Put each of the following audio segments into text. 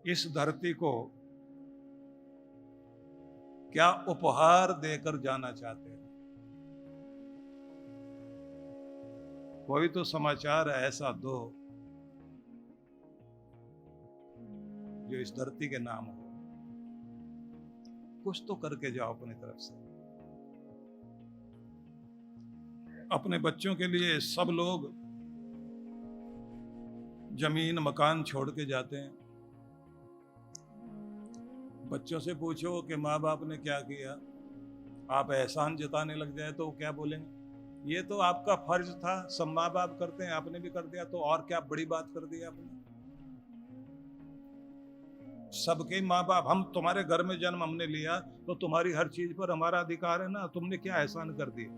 इस धरती को क्या उपहार देकर जाना चाहते हैं। कोई तो समाचार ऐसा दो जो इस धरती के नाम हो। कुछ तो करके जाओ अपनी तरफ से। अपने बच्चों के लिए सब लोग जमीन मकान छोड़ के जाते हैं। बच्चों से पूछो कि माँ बाप ने क्या किया, आप एहसान जताने लग जाए तो क्या बोलेंगे? ये तो आपका फर्ज था, सब माँ बाप करते हैं, आपने भी कर दिया, तो और क्या बड़ी बात कर दी आपने? सबके माँ बाप, हम तुम्हारे घर में जन्म हमने लिया तो तुम्हारी हर चीज पर हमारा अधिकार है ना। तुमने क्या एहसान कर दिया?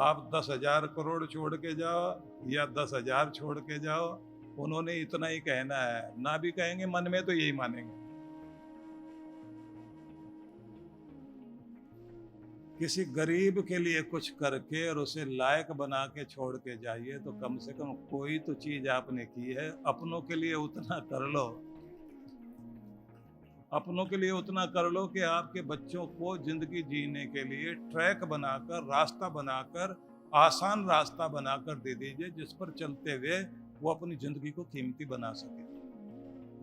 आप 10,000 करोड़ छोड़ के जाओ या 10,000 छोड़ के जाओ, उन्होंने इतना ही कहना है। ना भी कहेंगे मन में तो यही मानेंगे। किसी गरीब के लिए कुछ करके और उसे लायक बना के छोड़ के जाइए तो कम से कम कोई तो चीज आपने की है। अपनों के लिए उतना कर लो, अपनों के लिए उतना कर लो कि आपके बच्चों को जिंदगी जीने के लिए ट्रैक बनाकर, रास्ता बनाकर, आसान रास्ता बनाकर दे दीजिए, जिस पर चलते हुए वो अपनी जिंदगी को कीमती बना सके।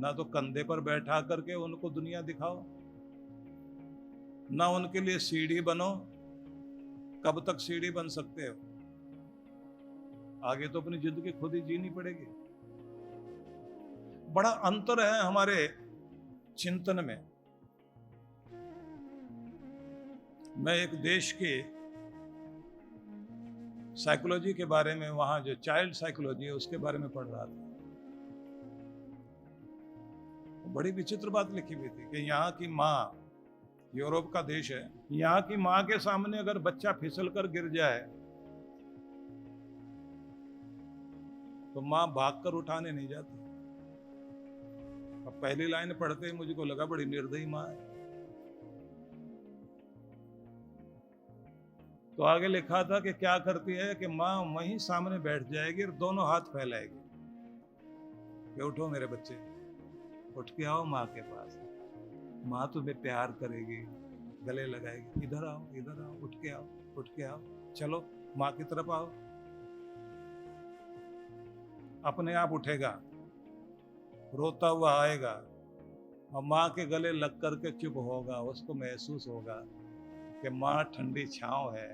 ना तो कंधे पर बैठा करके उनको दुनिया दिखाओ, ना उनके लिए सीढ़ी बनो। कब तक सीढ़ी बन सकते हो? आगे तो अपनी जिंदगी खुद ही जीनी पड़ेगी। बड़ा अंतर है हमारे चिंतन में। मैं एक देश की साइकोलॉजी के बारे में, वहां जो चाइल्ड साइकोलॉजी है उसके बारे में पढ़ रहा था। बड़ी विचित्र बात लिखी हुई थी कि यहाँ की माँ, यूरोप का देश है, यहाँ की माँ के सामने अगर बच्चा फिसल कर गिर जाए तो माँ भागकर उठाने नहीं जाती। अब पहली लाइन पढ़ते ही मुझको लगा बड़ी निर्दयी माँ है। तो आगे लिखा था कि क्या करती है कि माँ वहीं सामने बैठ जाएगी और दोनों हाथ फैलाएगी कि उठो मेरे बच्चे, उठ के आओ माँ के पास। माँ तुम्हें प्यार करेगी, गले लगाएगी, इधर आओ, इधर आओ, उठ के आओ, उठ के आओ, चलो माँ की तरफ आओ। अपने आप उठेगा, रोता हुआ आएगा और माँ के गले लग करके चुप होगा। उसको महसूस होगा कि माँ ठंडी छांव है,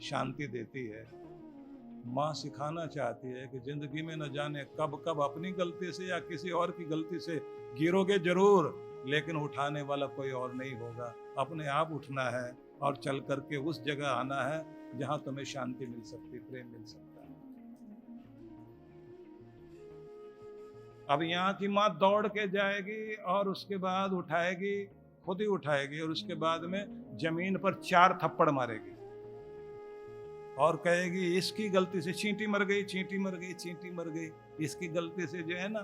शांति देती है। माँ सिखाना चाहती है कि जिंदगी में न जाने कब कब अपनी गलती से या किसी और की गलती से गिरोगे जरूर, लेकिन उठाने वाला कोई और नहीं होगा। अपने आप उठना है और चल करके उस जगह आना है जहां तुम्हें शांति मिल सकती, प्रेम मिल सकता है। अब यहाँ की माँ दौड़ के जाएगी और उसके बाद उठाएगी, खुद ही उठाएगी और उसके बाद में जमीन पर 4 थप्पड़ मारेगी और कहेगी इसकी गलती से चींटी मर गई, चींटी मर गई, चींटी मर गई, इसकी गलती से जो है ना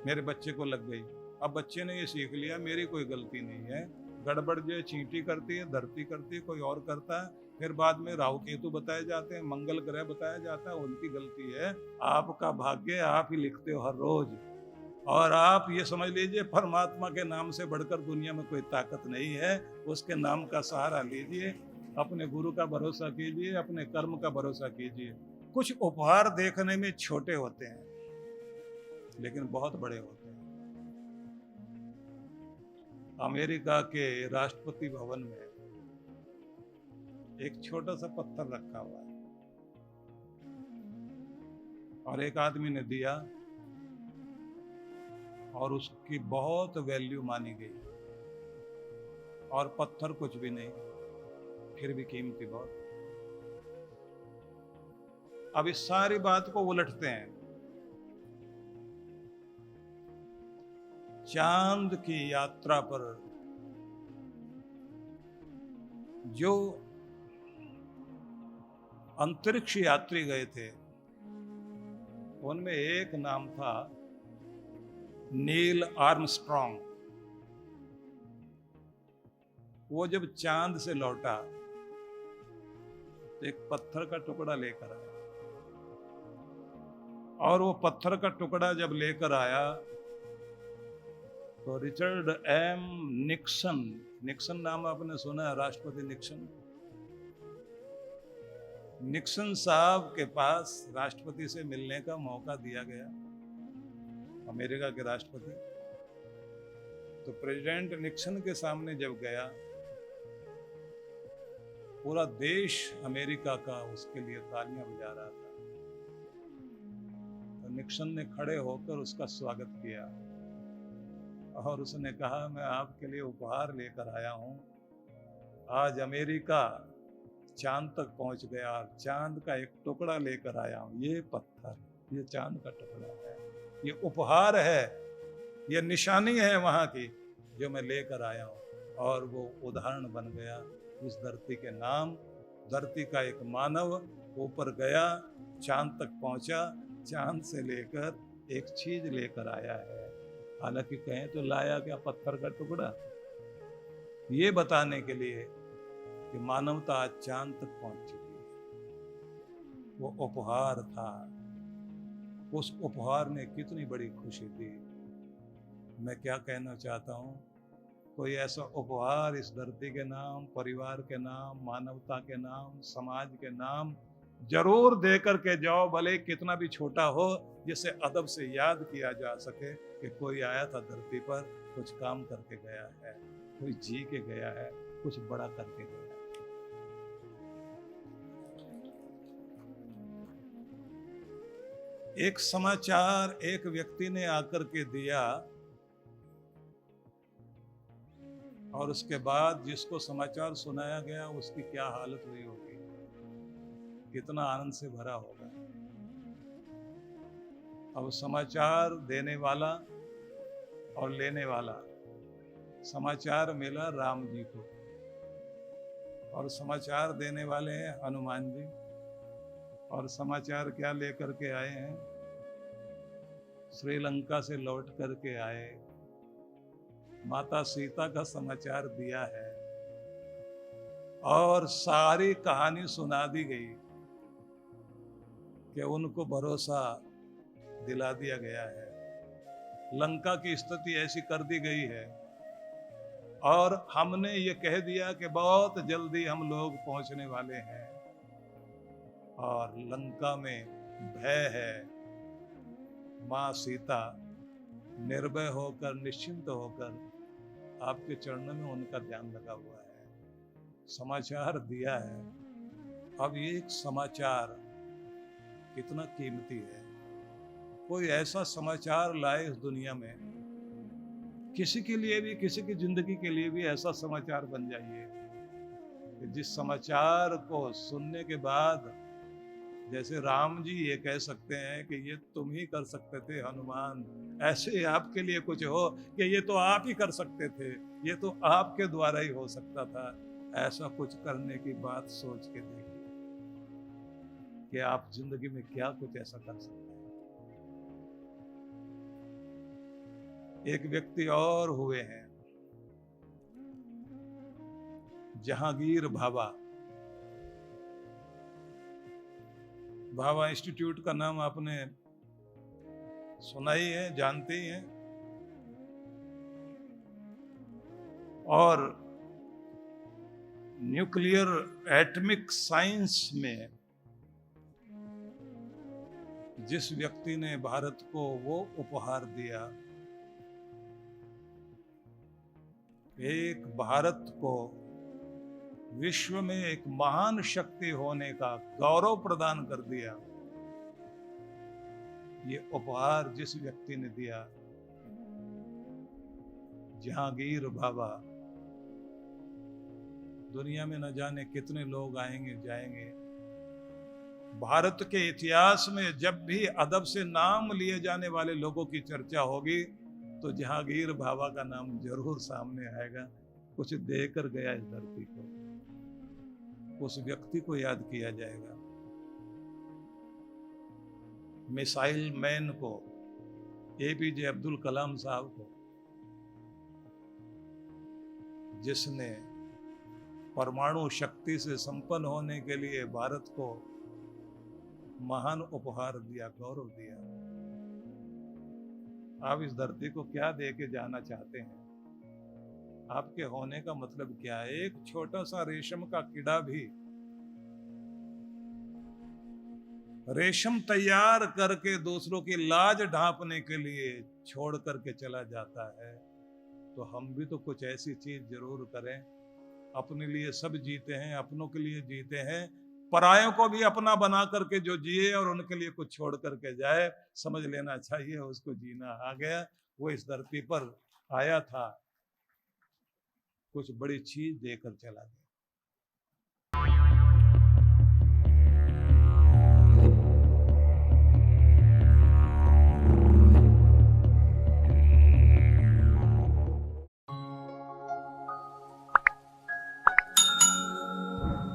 मेरे बच्चे को लग गई। अब बच्चे ने ये सीख लिया मेरी कोई गलती नहीं है। गड़बड़ जो चींटी करती है, धरती करती है, कोई और करता है। फिर बाद में राहु केतु बताए जाते हैं, मंगल ग्रह बताया जाता है, उनकी गलती है। आपका भाग्य आप ही लिखते हो हर रोज। और आप ये समझ लीजिए परमात्मा के नाम से बढ़कर दुनिया में कोई ताकत नहीं है। उसके नाम का सहारा लीजिए, अपने गुरु का भरोसा कीजिए, अपने कर्म का भरोसा कीजिए। कुछ उपहार देखने में छोटे होते हैं लेकिन बहुत बड़े होते हैं। अमेरिका के राष्ट्रपति भवन में एक छोटा सा पत्थर रखा हुआ है और एक आदमी ने दिया और उसकी बहुत वैल्यू मानी गई और पत्थर कुछ भी नहीं, फिर भी कीमती बहुत। अब इस सारी बात को उलटते हैं। चांद की यात्रा पर जो अंतरिक्ष यात्री गए थे उनमें एक नाम था नील आर्मस्ट्रॉन्ग। वो जब चांद से लौटा तो एक पत्थर का टुकड़ा लेकर आया और वो पत्थर का टुकड़ा जब लेकर आया तो रिचर्ड एम निक्सन, निक्सन नाम आपने सुना है, राष्ट्रपति निक्सन। निक्सन साहब के पास राष्ट्रपति से मिलने का मौका दिया गया, अमेरिका के राष्ट्रपति। तो प्रेसिडेंट निक्सन के सामने जब गया, पूरा देश अमेरिका का उसके लिए तालियां बजा रहा था। तो निक्सन ने खड़े होकर उसका स्वागत किया और उसने कहा, मैं आपके लिए उपहार लेकर आया हूं। आज अमेरिका चांद तक पहुंच गया, चांद का एक टुकड़ा लेकर आया हूं। ये पत्थर, ये चांद का टुकड़ा है, ये उपहार है, ये निशानी है वहां की जो मैं लेकर आया हूं। और वो उदाहरण बन गया इस धरती के नाम। धरती का एक मानव ऊपर गया, चांद तक पहुंचा, चांद से लेकर एक चीज लेकर आया है। हालांकि कहें तो लाया क्या, पत्थर का टुकड़ा, ये बताने के लिए कि मानवता आज चांद तक पहुंच चुकी है। वो उपहार था, उस उपहार ने कितनी बड़ी खुशी दी। मैं क्या कहना चाहता हूं, कोई ऐसा उपहार इस धरती के नाम, परिवार के नाम, मानवता के नाम, समाज के नाम जरूर दे करके जाओ, भले कितना भी छोटा हो, जिसे अदब से याद किया जा सके कि कोई आया था धरती पर, कुछ काम करके गया है, कोई जी के गया है, कुछ बड़ा करके गया है। एक समाचार एक व्यक्ति ने आकर के दिया और उसके बाद जिसको समाचार सुनाया गया उसकी क्या हालत हुई होगी, कितना आनंद से भरा होगा। अब समाचार देने वाला और लेने वाला, समाचार मिला राम जी को और समाचार देने वाले हैं हनुमान जी। और समाचार क्या लेकर के आए हैं, श्रीलंका से लौट करके आए, माता सीता का समाचार दिया है और सारी कहानी सुना दी गई कि उनको भरोसा दिला दिया गया है। लंका की स्थिति ऐसी कर दी गई है और हमने ये कह दिया कि बहुत जल्दी हम लोग पहुंचने वाले हैं और लंका में भय है। मां सीता निर्भय होकर, निश्चिंत होकर आपके चरणों में उनका ध्यान लगा हुआ है। समाचार दिया है। अब ये एक समाचार कितना कीमती है। कोई ऐसा समाचार लाए इस दुनिया में, किसी के लिए भी, किसी की जिंदगी के लिए भी ऐसा समाचार बन जाइए कि जिस समाचार को सुनने के बाद जैसे राम जी ये कह सकते हैं कि ये तुम ही कर सकते थे हनुमान, ऐसे आपके लिए कुछ हो कि ये तो आप ही कर सकते थे, ये तो आपके द्वारा ही हो सकता था। ऐसा कुछ करने की बात सोच के देखिए कि आप जिंदगी में क्या कुछ ऐसा कर सकते हैं। एक व्यक्ति और हुए हैं, जहांगीर भाभा। भाभा इंस्टीट्यूट का नाम आपने सुना ही है, जानते ही हैं। और न्यूक्लियर एटमिक साइंस में जिस व्यक्ति ने भारत को वो उपहार दिया, एक भारत को विश्व में एक महान शक्ति होने का गौरव प्रदान कर दिया, ये उपहार जिस व्यक्ति ने दिया, जहांगीर भाभा। दुनिया में न जाने कितने लोग आएंगे जाएंगे। भारत के इतिहास में जब भी अदब से नाम लिए जाने वाले लोगों की चर्चा होगी तो जहांगीर भाभा का नाम जरूर सामने आएगा। कुछ देकर गया इस धरती को, उस व्यक्ति को याद किया जाएगा। मिसाइल मैन को, एपीजे अब्दुल कलाम साहब को, जिसने परमाणु शक्ति से संपन्न होने के लिए भारत को महान उपहार दिया, गौरव दिया। आप इस धरती को क्या दे के जाना चाहते हैं? आपके होने का मतलब क्या है? एक छोटा सा रेशम का कीड़ा भी रेशम तैयार करके दूसरों की लाज ढांपने के लिए छोड़ करके चला जाता है। तो हम भी तो कुछ ऐसी चीज जरूर करें। अपने लिए सब जीते हैं, अपनों के लिए जीते हैं, परायों को भी अपना बना करके जो जिए और उनके लिए कुछ छोड़ करके जाए, समझ लेना चाहिए उसको जीना आ गया। वो इस धरती पर आया था, कुछ बड़ी चीज देकर चला गया।